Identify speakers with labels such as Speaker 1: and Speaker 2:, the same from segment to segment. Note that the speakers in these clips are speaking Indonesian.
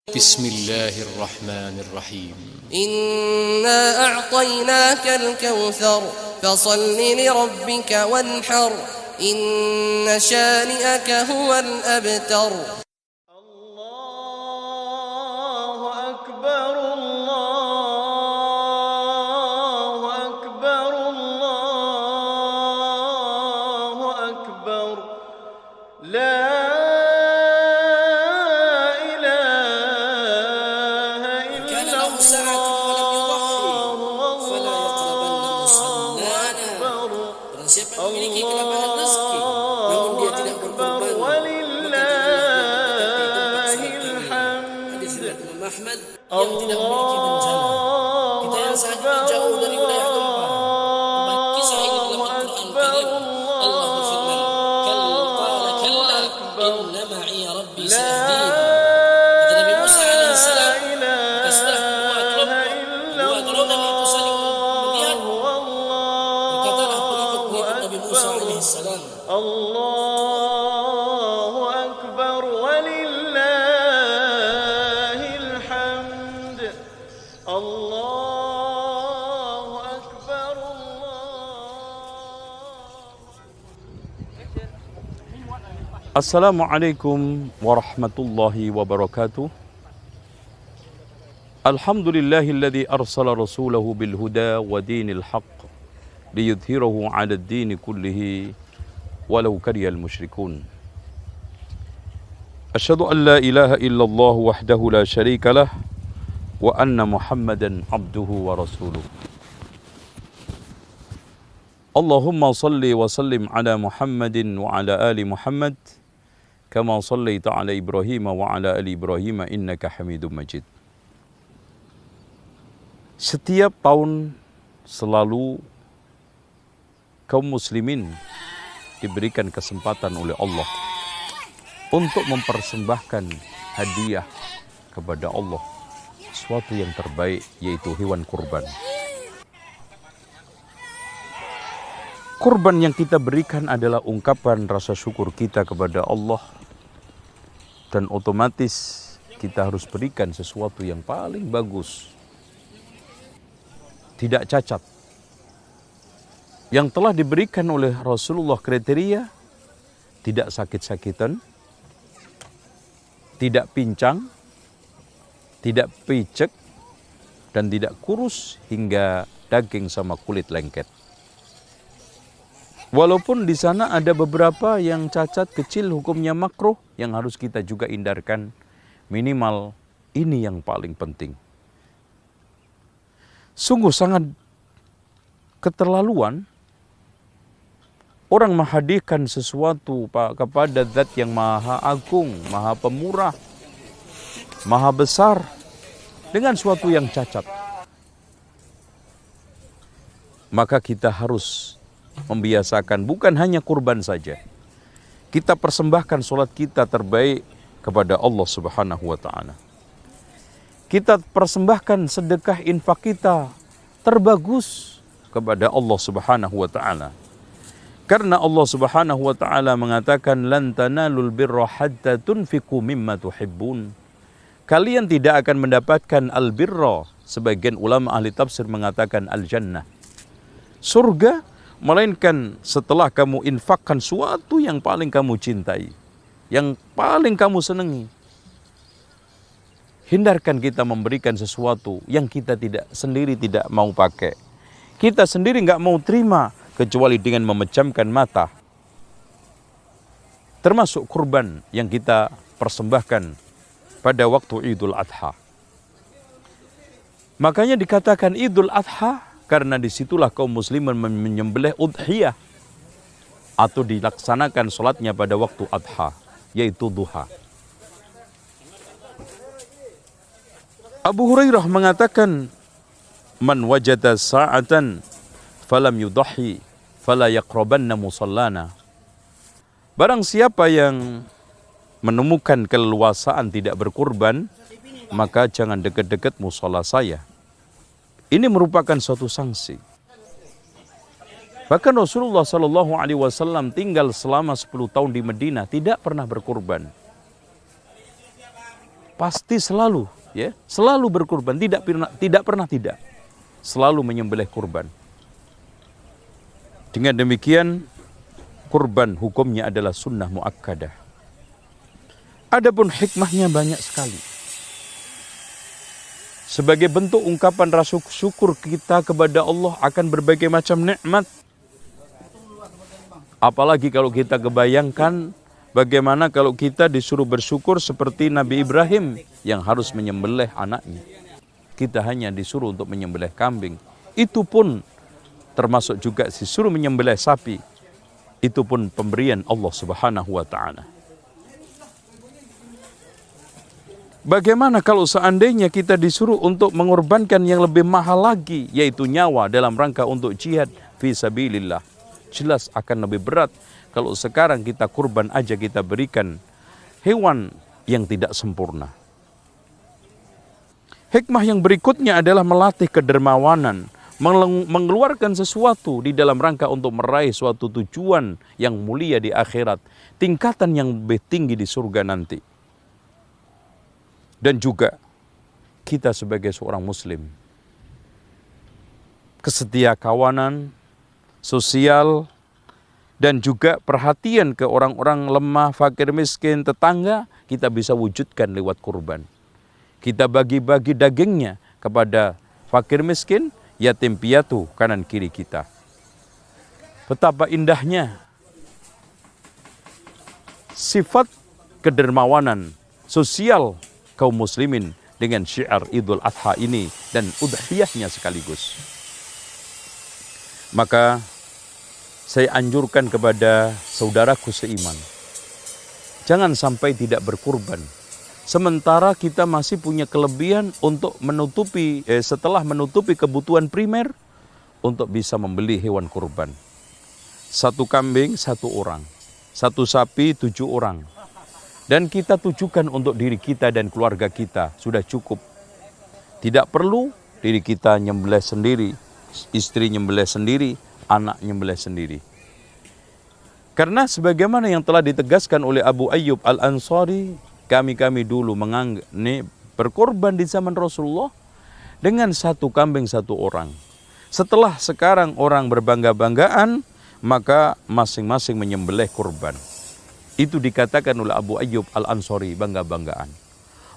Speaker 1: بسم الله الرحمن الرحيم
Speaker 2: إنا أعطيناك الكوثر فصل لربك وانحر إن شانئك هو الأبتر.
Speaker 3: الله أكبر الله أكبر الله أكبر لا
Speaker 4: Siapa yang memiliki kelapangan rezeki namun dia tidak berkorban, hadis riwayat Imam Ahmad yang tidak memiliki bencana. Kita yang saat ini jauh dari wilayah gempa, kisah ini dalam Al-Quran Karim. Allah berfirman, kalla inna ma'iya rabbi sayahdin. Kata Nabi Musa alaihissalam, setelah kedua golongan itu saling melihat, berkatalah pengikut Nabi Musa alaihissalam,
Speaker 3: Allahu Akbar walillahil hamd. Allahu Akbar
Speaker 5: Assalamualaikum warahmatullahi wabarakatuh. Alhamdulillahilladzi arsala rasulahu bil huda wa dinil haqq liyudhhirahu 'ala ad-din kullihi walau karihal musyrikun. Asyhadu an la ilaha illallah wahdahu la syarika lah wa anna Muhammadan abduhu wa rasuluh. Allahumma salli wa sallim ala Muhammadin wa ala ali Muhammad kama sallaita ala Ibrahim wa ala ali Ibrahim innaka Hamidum Majid. Setiap tahun selalu kaum muslimin diberikan kesempatan oleh Allah untuk mempersembahkan hadiah kepada Allah, sesuatu yang terbaik, yaitu hewan kurban. Kurban yang kita berikan adalah ungkapan rasa syukur kita kepada Allah, dan otomatis kita harus berikan sesuatu yang paling bagus, tidak cacat, yang telah diberikan oleh Rasulullah kriteria tidak sakit-sakitan, tidak pincang, tidak picek, dan tidak kurus hingga daging sama kulit lengket. Walaupun di sana ada beberapa yang cacat kecil hukumnya makruh yang harus kita juga hindarkan, minimal ini yang paling penting. Sungguh sangat keterlaluan orang menghadiahkan sesuatu kepada zat yang maha agung, maha pemurah, maha besar dengan sesuatu yang cacat. Maka kita harus membiasakan bukan hanya kurban saja, kita persembahkan solat kita terbaik kepada Allah Subhanahu wa ta'ala. Kita persembahkan sedekah infak kita terbagus kepada Allah Subhanahu wa ta'ala. Karena Allah Subhanahu wa ta'ala mengatakan lan tanalul birra hatta tunfiqu mimma tuhibbun. Kalian tidak akan mendapatkan al-birra, sebagian ulama ahli tafsir mengatakan al-jannah, surga, melainkan setelah kamu infakkan sesuatu yang paling kamu cintai, yang paling kamu senangi. Hindarkan kita memberikan sesuatu yang kita sendiri tidak mau pakai, kita sendiri nggak mau terima, kecuali dengan memejamkan mata. Termasuk kurban yang kita persembahkan pada waktu Idul Adha. Makanya dikatakan Idul Adha karena disitulah kaum muslimin menyembelih udhiyah atau dilaksanakan sholatnya pada waktu adha, yaitu duha. Abu Hurairah mengatakan, man wajada sa'atan falam yudahi fala yaqrabanna musallana. Barang siapa yang menemukan keleluasaan tidak berkurban, maka jangan dekat-dekat musala saya. Ini merupakan suatu sanksi. Bahkan Rasulullah SAW tinggal selama 10 tahun di Madinah, tidak pernah berkurban. pasti selalu berkurban, tidak pernah tidak. Selalu menyembelih kurban. Dengan demikian kurban hukumnya adalah sunnah muakkadah. Adapun hikmahnya banyak sekali. Sebagai bentuk ungkapan rasa syukur kita kepada Allah akan berbagai macam nikmat. Apalagi kalau kita kebayangkan bagaimana kalau kita disuruh bersyukur seperti Nabi Ibrahim yang harus menyembelih anaknya. Kita hanya disuruh untuk menyembelih kambing. Itu pun termasuk juga disuruh menyembelih sapi. Itu pun pemberian Allah Subhanahu wa ta'ala. Bagaimana kalau seandainya kita disuruh untuk mengorbankan yang lebih mahal lagi, yaitu nyawa dalam rangka untuk jihad fi sabilillah. Jelas akan lebih berat kalau sekarang kita kurban aja kita berikan hewan yang tidak sempurna. Hikmah yang berikutnya adalah melatih kedermawanan, mengeluarkan sesuatu di dalam rangka untuk meraih suatu tujuan yang mulia di akhirat, tingkatan yang lebih tinggi di surga nanti. Dan juga kita sebagai seorang muslim, kesetia kawanan, sosial, dan juga perhatian ke orang-orang lemah, fakir, miskin, tetangga, kita bisa wujudkan lewat kurban. Kita bagi-bagi dagingnya kepada fakir miskin, yatim piatu kanan kiri kita. Betapa indahnya sifat kedermawanan sosial kaum muslimin dengan syiar Idul Adha ini dan udhiyahnya sekaligus. Maka saya anjurkan kepada saudaraku seiman, jangan sampai tidak berkurban. Sementara kita masih punya kelebihan untuk setelah menutupi kebutuhan primer, untuk bisa membeli hewan kurban. 1 kambing 1 orang, 1 sapi 7 orang. Dan kita tujukan untuk diri kita dan keluarga kita, sudah cukup. Tidak perlu diri kita nyembelih sendiri, istri nyembelih sendiri, anak nyembelih sendiri. Karena sebagaimana yang telah ditegaskan oleh Abu Ayyub Al-Ansari, kami dulu menganggap berkorban di zaman Rasulullah dengan 1 kambing 1 orang. Setelah sekarang orang berbangga-banggaan, maka masing-masing menyembelih kurban. Itu dikatakan oleh Abu Ayyub Al-Ansari, bangga-banggaan.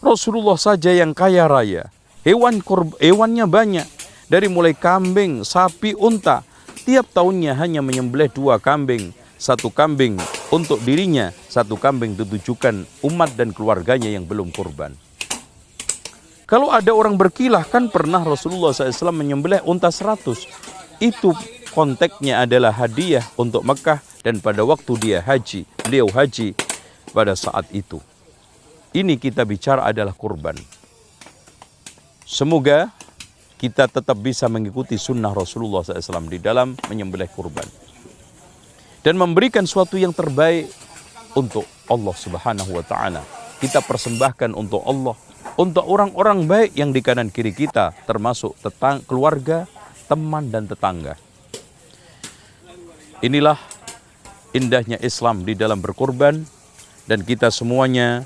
Speaker 5: Rasulullah saja yang kaya raya, hewannya banyak, dari mulai kambing, sapi, unta. Tiap tahunnya hanya menyembelih 2 kambing, 1 kambing untuk dirinya, 1 kambing ditujukan umat dan keluarganya yang belum kurban. Kalau ada orang berkilah, kan pernah Rasulullah SAW menyembelih unta 100. Itu konteksnya adalah hadiah untuk Mekah dan pada waktu beliau haji pada saat itu. Ini kita bicara adalah kurban. Semoga kita tetap bisa mengikuti sunnah Rasulullah SAW di dalam menyembelih kurban. Dan memberikan sesuatu yang terbaik untuk Allah Subhanahu wa ta'ala. Kita persembahkan untuk Allah, untuk orang-orang baik yang di kanan kiri kita, termasuk keluarga, teman, dan tetangga. Inilah indahnya Islam di dalam berkorban, dan kita semuanya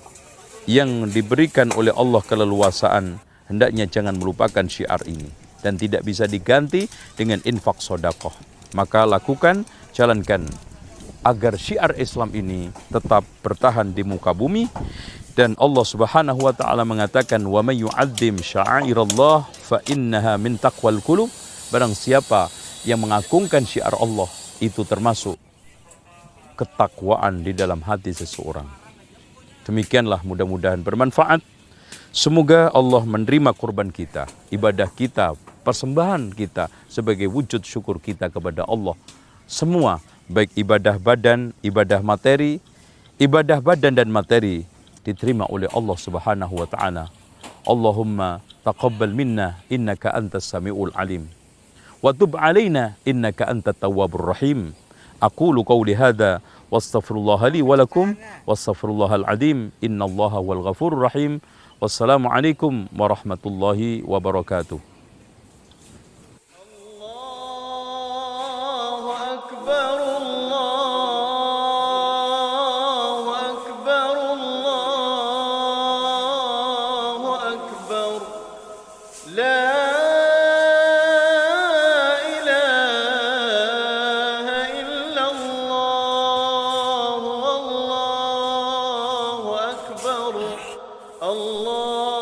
Speaker 5: yang diberikan oleh Allah keleluasaan, hendaknya jangan melupakan syiar ini. Dan tidak bisa diganti dengan infak sedekah. Maka lakukan, jalankan agar syiar Islam ini tetap bertahan di muka bumi. Dan Allah Subhanahu wa ta'ala mengatakan, wa may yu'azzim sya'airallah fa innaha min taqwal qulub. Barang siapa yang mengagungkan syiar Allah, itu termasuk ketakwaan di dalam hati seseorang. Demikianlah, mudah-mudahan bermanfaat. Semoga Allah menerima kurban kita, ibadah kita, persembahan kita sebagai wujud syukur kita kepada Allah. Semua, baik ibadah badan, ibadah materi, ibadah badan dan materi diterima oleh Allah Subhanahu wa ta'ala. Allahumma taqabbal minna innaka antas sami'ul alim. Wa tub alaina innaka antat tawwabur rahim. Aqulu qawli hadha wastaghfirullah li wa lakum wastaghfirullahal azim. Innallaha wal ghafurur rahim. Wassalamualaikum warahmatullahi wabarakatuh.
Speaker 3: الله